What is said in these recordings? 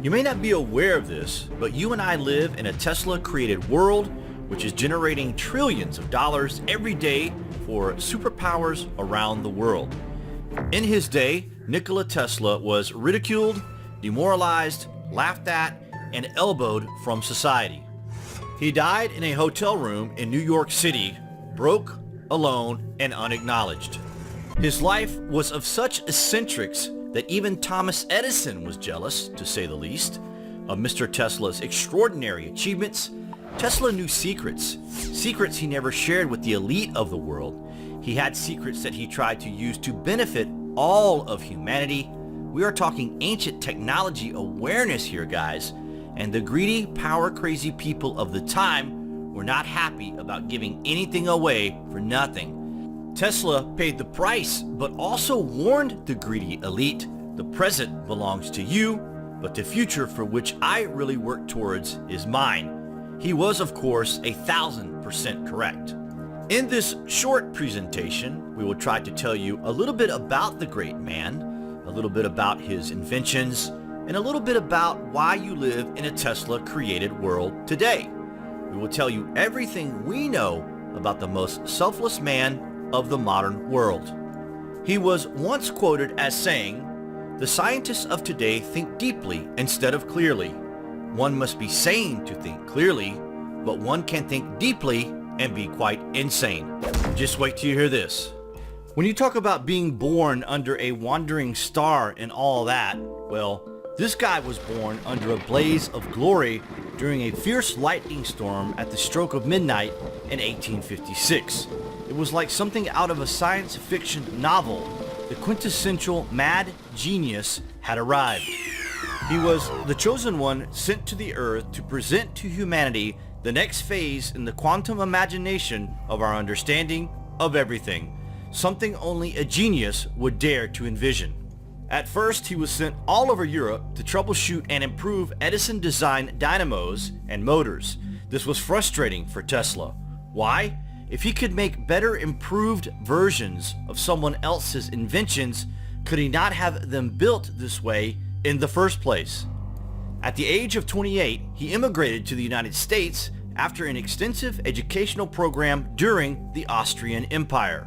You may not be aware of this, but you and I live in a Tesla-created world which is generating trillions of dollars every day for superpowers around the world. In his day, Nikola Tesla was ridiculed, demoralized, laughed at, and elbowed from society. He died in a hotel room in New York City, broke, alone, and unacknowledged. His life was of such eccentrics that even Thomas Edison was jealous, to say the least, of Mr. Tesla's extraordinary achievements. Tesla knew secrets he never shared with the elite of the world. He had secrets that he tried to use to benefit all of humanity. We are talking ancient technology awareness here, guys, and the greedy, power-crazy people of the time were not happy about giving anything away for nothing. Tesla paid the price, but also warned the greedy elite, the present belongs to you, but the future for which I really work towards is mine. He was, of course, 1,000% correct. In this short presentation, we will try to tell you a little bit about the great man, a little bit about his inventions, and a little bit about why you live in a Tesla-created world today. We will tell you everything we know about the most selfless man of the modern world. He was once quoted as saying, "The scientists of today think deeply instead of clearly. One must be sane to think clearly, but one can think deeply and be quite insane." Just wait till you hear this. When you talk about being born under a wandering star and all that, well, this guy was born under a blaze of glory during a fierce lightning storm at the stroke of midnight in 1856. It was like something out of a science fiction novel. The quintessential mad genius had arrived. He was the chosen one sent to the earth to present to humanity the next phase in the quantum imagination of our understanding of everything, something only a genius would dare to envision. At first, he was sent all over Europe to troubleshoot and improve Edison-designed dynamos and motors. This was frustrating for Tesla. Why? If he could make better improved versions of someone else's inventions, could he not have them built this way in the first place? At the age of 28, he immigrated to the United States after an extensive educational program during the Austrian Empire.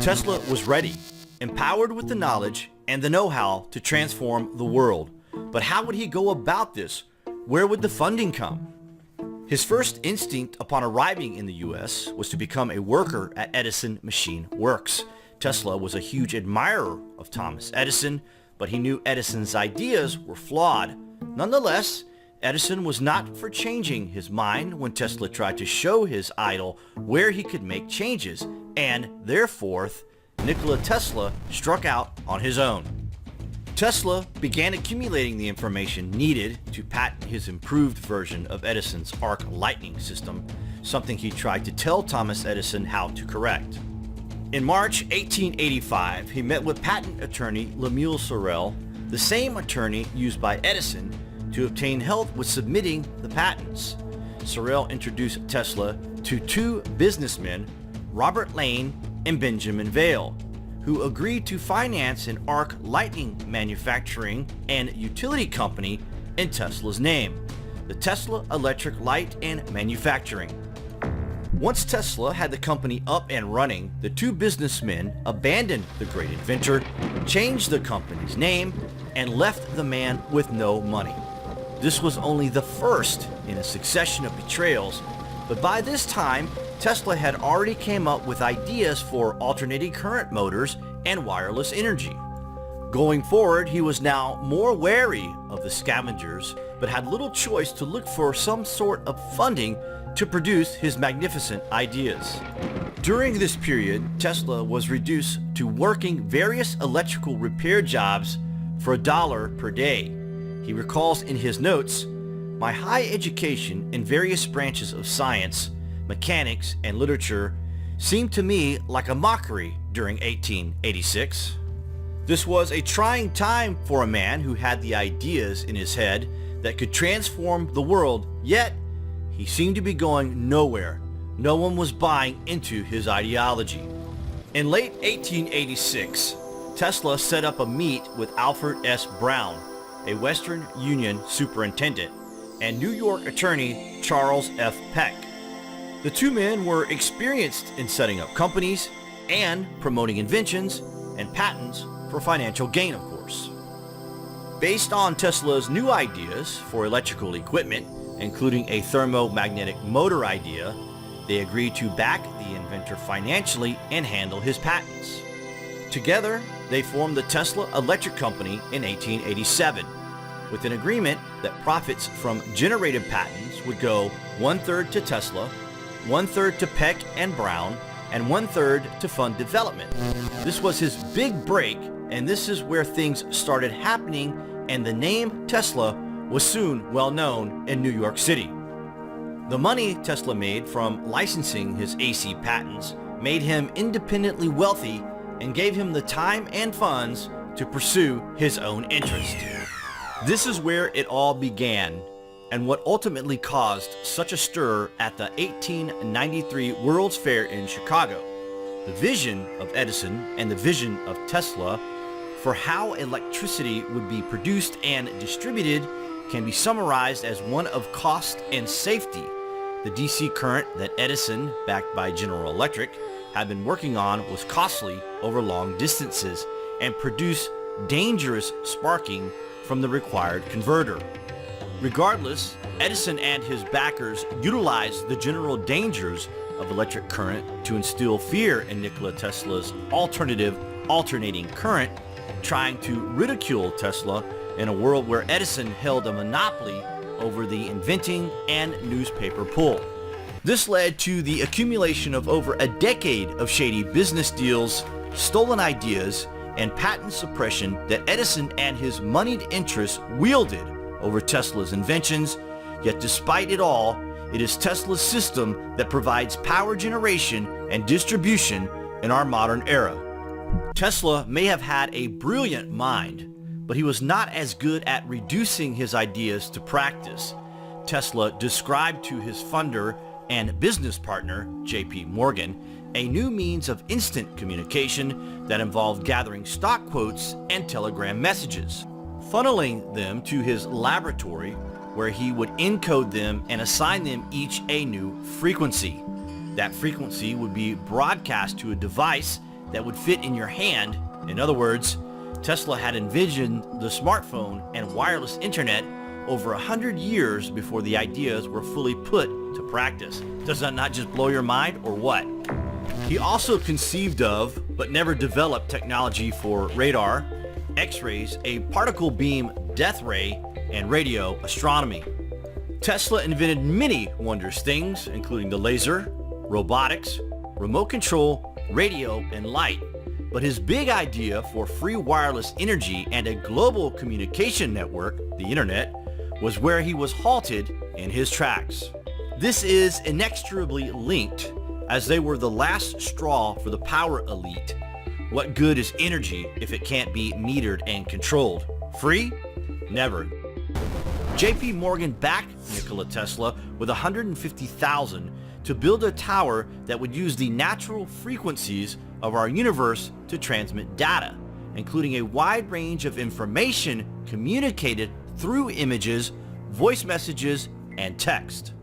Tesla was ready, empowered with the knowledge and the know-how to transform the world. But how would he go about this? Where would the funding come? His first instinct upon arriving in the US was to become a worker at Edison Machine Works. Tesla was a huge admirer of Thomas Edison, but he knew Edison's ideas were flawed. Nonetheless, Edison was not for changing his mind when Tesla tried to show his idol where he could make changes, and therefore, Nikola Tesla struck out on his own. Tesla began accumulating the information needed to patent his improved version of Edison's arc lightning system, something he tried to tell Thomas Edison how to correct. In March 1885, he met with patent attorney Lemuel Sorel, the same attorney used by Edison, to obtain help with submitting the patents. Sorel introduced Tesla to two businessmen, Robert Lane and Benjamin Vail, who agreed to finance an arc lightning manufacturing and utility company in Tesla's name, the Tesla Electric Light and Manufacturing. Once Tesla had the company up and running, the two businessmen abandoned the great inventor, changed the company's name, and left the man with no money. This was only the first in a succession of betrayals, but by this time, Tesla had already came up with ideas for alternating current motors and wireless energy. Going forward, he was now more wary of the scavengers, but had little choice to look for some sort of funding to produce his magnificent ideas. During this period, Tesla was reduced to working various electrical repair jobs for $1 per day. He recalls in his notes, "My high education in various branches of science, mechanics, and literature seemed to me like a mockery during 1886. This was a trying time for a man who had the ideas in his head that could transform the world, yet he seemed to be going nowhere. No one was buying into his ideology. In late 1886, Tesla set up a meet with Alfred S. Brown, a Western Union superintendent, and New York attorney Charles F. Peck. The two men were experienced in setting up companies and promoting inventions and patents for financial gain, of course. Based on Tesla's new ideas for electrical equipment, including a thermomagnetic motor idea, they agreed to back the inventor financially and handle his patents. Together, they formed the Tesla Electric Company in 1887, with an agreement that profits from generated patents would go 1/3 to Tesla, 1/3 to Peck and Brown, and 1/3 to fund development. This was his big break, and this is where things started happening, and the name Tesla was soon well known in New York City. The money Tesla made from licensing his AC patents made him independently wealthy and gave him the time and funds to pursue his own interest. This is where it all began, and what ultimately caused such a stir at the 1893 World's Fair in Chicago. The vision of Edison and the vision of Tesla for how electricity would be produced and distributed can be summarized as one of cost and safety. The DC current that Edison, backed by General Electric, had been working on was costly over long distances and produced dangerous sparking from the required converter. Regardless, Edison and his backers utilized the general dangers of electric current to instill fear in Nikola Tesla's alternative alternating current, trying to ridicule Tesla in a world where Edison held a monopoly over the inventing and newspaper pull. This led to the accumulation of over a decade of shady business deals, stolen ideas, and patent suppression that Edison and his moneyed interests wielded over Tesla's inventions. Yet despite it all, it is Tesla's system that provides power generation and distribution in our modern era. Tesla may have had a brilliant mind, but he was not as good at reducing his ideas to practice. Tesla described to his funder and business partner, J.P. Morgan, a new means of instant communication that involved gathering stock quotes and telegram messages, funneling them to his laboratory where he would encode them and assign them each a new frequency. That frequency would be broadcast to a device that would fit in your hand. In other words, Tesla had envisioned the smartphone and wireless internet over 100 years before the ideas were fully put to practice. Does that not just blow your mind, or what? He also conceived of, but never developed, technology for radar, X-rays, a particle beam death ray, and radio astronomy. Tesla invented many wondrous things, including the laser, robotics, remote control, radio, and light. But his big idea for free wireless energy and a global communication network, the internet, was where he was halted in his tracks. This is inextricably linked, as they were the last straw for the power elite. What good is energy if it can't be metered and controlled? Free? Never. J.P. Morgan backed Nikola Tesla with $150,000 to build a tower that would use the natural frequencies of our universe to transmit data, including a wide range of information communicated through images, voice messages, and text.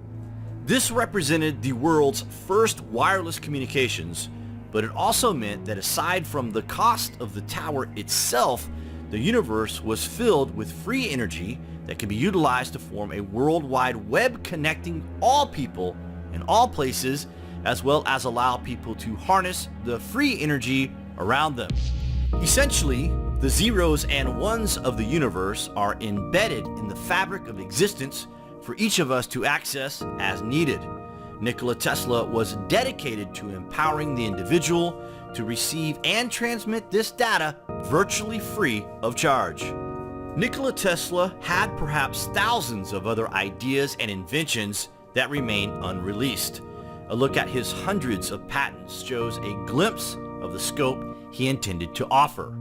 This represented the world's first wireless communications, but it also meant that aside from the cost of the tower itself, the universe was filled with free energy that could be utilized to form a worldwide web connecting all people in all places, as well as allow people to harness the free energy around them. Essentially, the zeros and ones of the universe are embedded in the fabric of existence for each of us to access as needed. Nikola Tesla was dedicated to empowering the individual to receive and transmit this data virtually free of charge. Nikola Tesla had perhaps thousands of other ideas and inventions that remain unreleased. A look at his hundreds of patents shows a glimpse of the scope he intended to offer.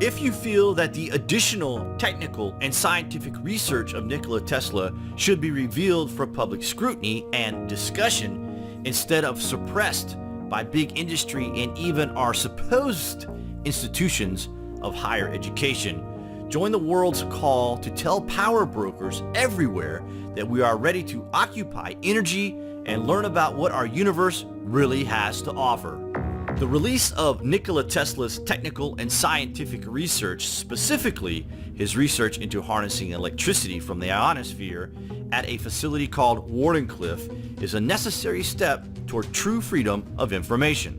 If you feel that the additional technical and scientific research of Nikola Tesla should be revealed for public scrutiny and discussion instead of suppressed by big industry and even our supposed institutions of higher education, Join the world's call to tell power brokers everywhere that we are ready to occupy energy and learn about what our universe really has to offer. The release of Nikola Tesla's technical and scientific research, specifically his research into harnessing electricity from the ionosphere at a facility called Wardenclyffe, is a necessary step toward true freedom of information.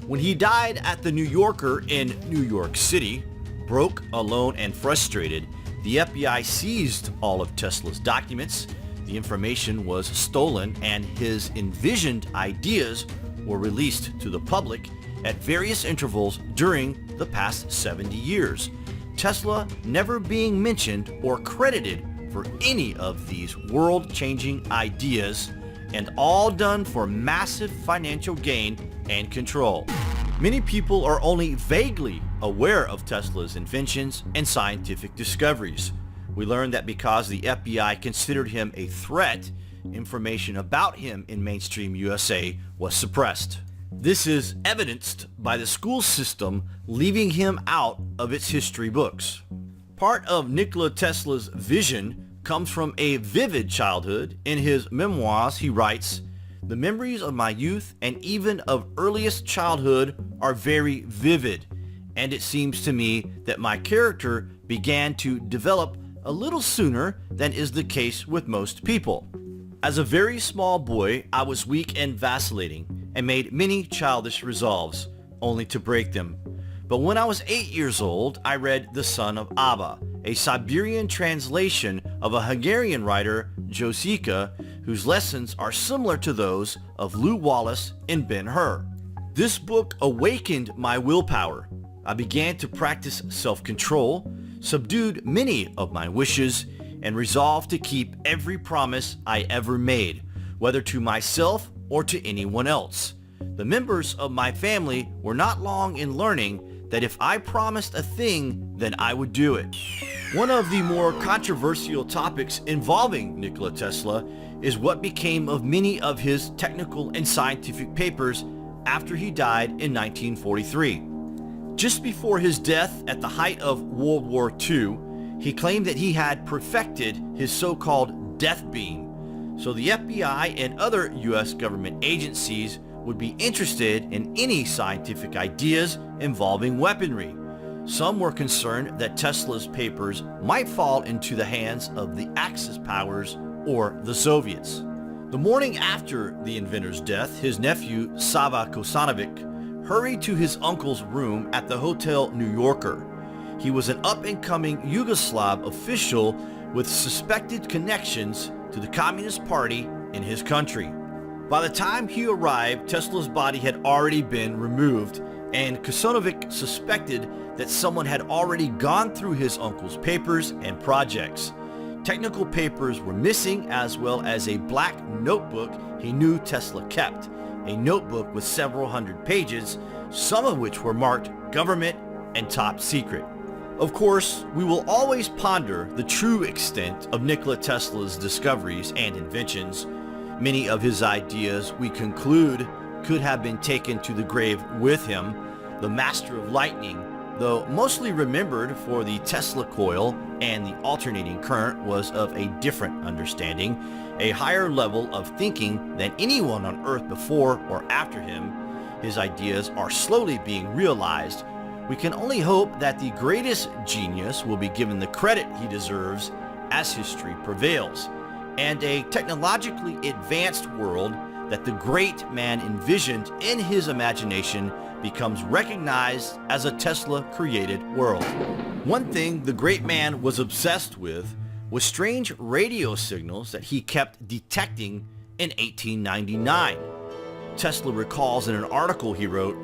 When he died at the New Yorker in New York City, broke, alone, and frustrated, the FBI seized all of Tesla's documents. The information was stolen and his envisioned ideas were released to the public at various intervals during the past 70 years. Tesla never being mentioned or credited for any of these world-changing ideas, and all done for massive financial gain and control. Many people are only vaguely aware of Tesla's inventions and scientific discoveries. We learned that because the FBI considered him a threat, information about him in mainstream USA was suppressed. This is evidenced by the school system leaving him out of its history books. Part of Nikola Tesla's vision comes from a vivid childhood. In his memoirs, he writes, "The memories of my youth and even of earliest childhood are very vivid, and it seems to me that my character began to develop a little sooner than is the case with most people. As a very small boy, I was weak and vacillating, and made many childish resolves, only to break them. But when I was 8 years old, I read The Son of Abba, a Siberian translation of a Hungarian writer, Josika, whose lessons are similar to those of Lew Wallace and Ben-Hur. This book awakened my willpower. I began to practice self-control, subdued many of my wishes, and resolved to keep every promise I ever made, whether to myself or to anyone else. The members of my family were not long in learning that if I promised a thing, then I would do it." One of the more controversial topics involving Nikola Tesla is what became of many of his technical and scientific papers after he died in 1943. Just before his death at the height of World War II, he claimed that he had perfected his so-called death beam, so the FBI and other U.S. government agencies would be interested in any scientific ideas involving weaponry. Some were concerned that Tesla's papers might fall into the hands of the Axis powers or the Soviets. The morning after the inventor's death, his nephew, Sava Kosanovic, hurried to his uncle's room at the Hotel New Yorker. He was an up-and-coming Yugoslav official with suspected connections to the Communist Party in his country. By the time he arrived, Tesla's body had already been removed, and Kosanovic suspected that someone had already gone through his uncle's papers and projects. Technical papers were missing, as well as a black notebook he knew Tesla kept, a notebook with several hundred pages, some of which were marked government and top secret. Of course, we will always ponder the true extent of Nikola Tesla's discoveries and inventions. Many of his ideas, we conclude, could have been taken to the grave with him. The master of lightning, though mostly remembered for the Tesla coil and the alternating current, was of a different understanding, a higher level of thinking than anyone on Earth before or after him. His ideas are slowly being realized. We can only hope that the greatest genius will be given the credit he deserves as history prevails, and a technologically advanced world that the great man envisioned in his imagination becomes recognized as a Tesla-created world. One thing the great man was obsessed with was strange radio signals that he kept detecting in 1899. Tesla recalls in an article he wrote,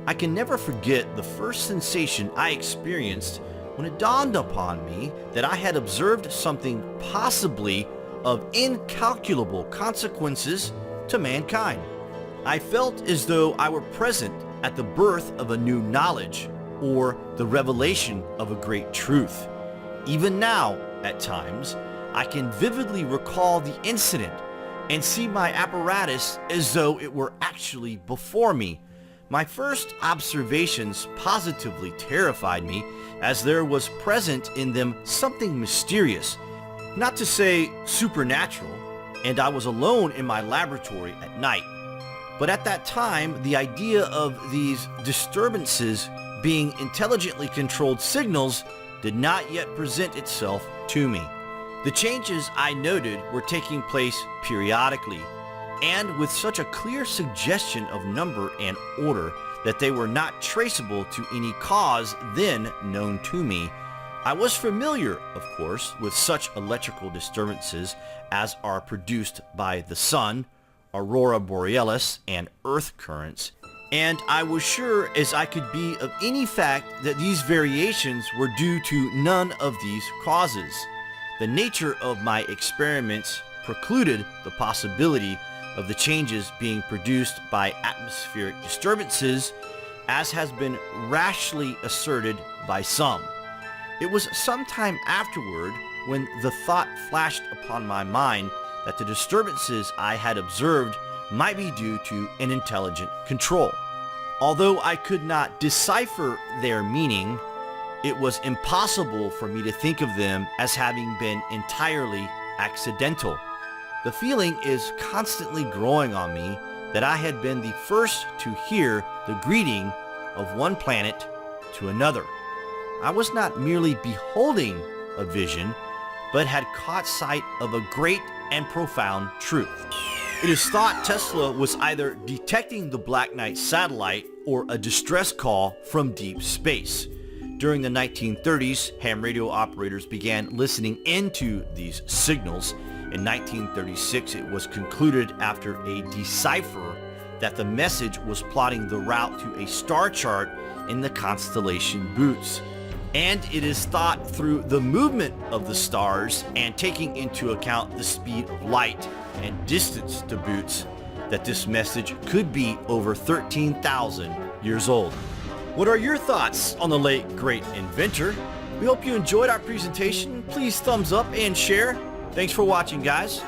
"I can never forget the first sensation I experienced when it dawned upon me that I had observed something possibly of incalculable consequences to mankind. I felt as though I were present at the birth of a new knowledge or the revelation of a great truth. Even now, at times, I can vividly recall the incident and see my apparatus as though it were actually before me. My first observations positively terrified me, as there was present in them something mysterious, not to say supernatural, and I was alone in my laboratory at night. But at that time, the idea of these disturbances being intelligently controlled signals did not yet present itself to me. The changes I noted were taking place periodically, and with such a clear suggestion of number and order that they were not traceable to any cause then known to me. I was familiar, of course, with such electrical disturbances as are produced by the sun, aurora borealis, and earth currents, and I was sure as I could be of any fact that these variations were due to none of these causes. The nature of my experiments precluded the possibility of the changes being produced by atmospheric disturbances, as has been rashly asserted by some. It was some time afterward when the thought flashed upon my mind that the disturbances I had observed might be due to an intelligent control. Although I could not decipher their meaning, it was impossible for me to think of them as having been entirely accidental. The feeling is constantly growing on me that I had been the first to hear the greeting of one planet to another. I was not merely beholding a vision, but had caught sight of a great and profound truth. It is thought Tesla was either detecting the Black Knight satellite or a distress call from deep space. During the 1930s, ham radio operators began listening into these signals. In 1936, it was concluded after a decipher that the message was plotting the route to a star chart in the constellation Bootes. And it is thought through the movement of the stars and taking into account the speed of light and distance to Bootes that this message could be over 13,000 years old. What are your thoughts on the late great inventor? We hope you enjoyed our presentation. Please thumbs up and share. Thanks for watching, guys.